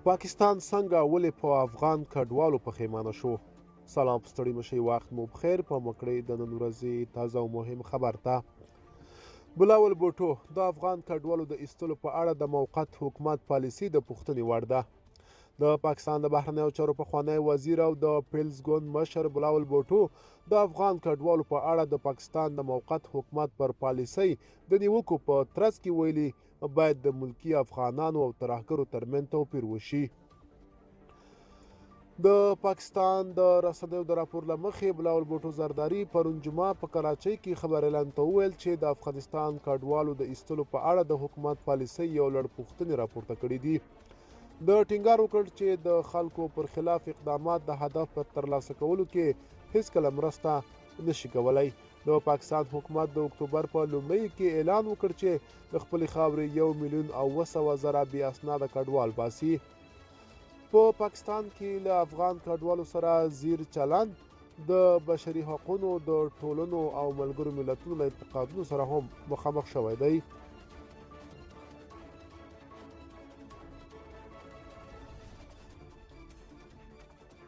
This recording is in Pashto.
پاکستان څنګه ولې په افغان کډوالو پښیمانه شو؟ سلام، ستړي مشئ، وخت مو بخیر. په مکړې د نن ورځې تازه او مهم خبر ته بلاول بوټو د افغان کډوالو د ایستلو په اړه د موقت حکومت پالیسي د پوښتنې وړ ده. د پاکستان د بهرنیو چارو پخوانی وزیر او د پیلز ګوند مشر بلاول بوټو د افغان کډوالو په اړه د پاکستان د موقت حکومت پر پالیسۍ د نیوکو په ترڅ کې ویلي باید د ملکي افغانانو او ترهګرو ترمنځ توپیر وشي. د پاکستان د رسنیو د راپور له مخې بلاول بوټو زرداري پرون جمعه په کراچۍ کې خبر اعلان ته وویل چې د افغانستان کډوالو د ایستلو په اړه د حکومت پالیسۍ یو لړ پوښتنې راپورته کړي دي. د ټینګار وکړ چې د خلکو پر خلاف اقدامات د هدف په ترلاسه کولو کې هیڅکله مرسته نشي کولی. د پاکستان حکومت د اکتوبر په لومړۍ کې اعلان وکړ چې د خپلې خاورې 1,200,000 بې اسناده کډوال باسي. په پاکستان کې له افغان کډوالو سره زیر چلند د بشري حقونو د ټولنو او ملګرو ملتونو له انتقادونو سره هم مخامخ شوی دی.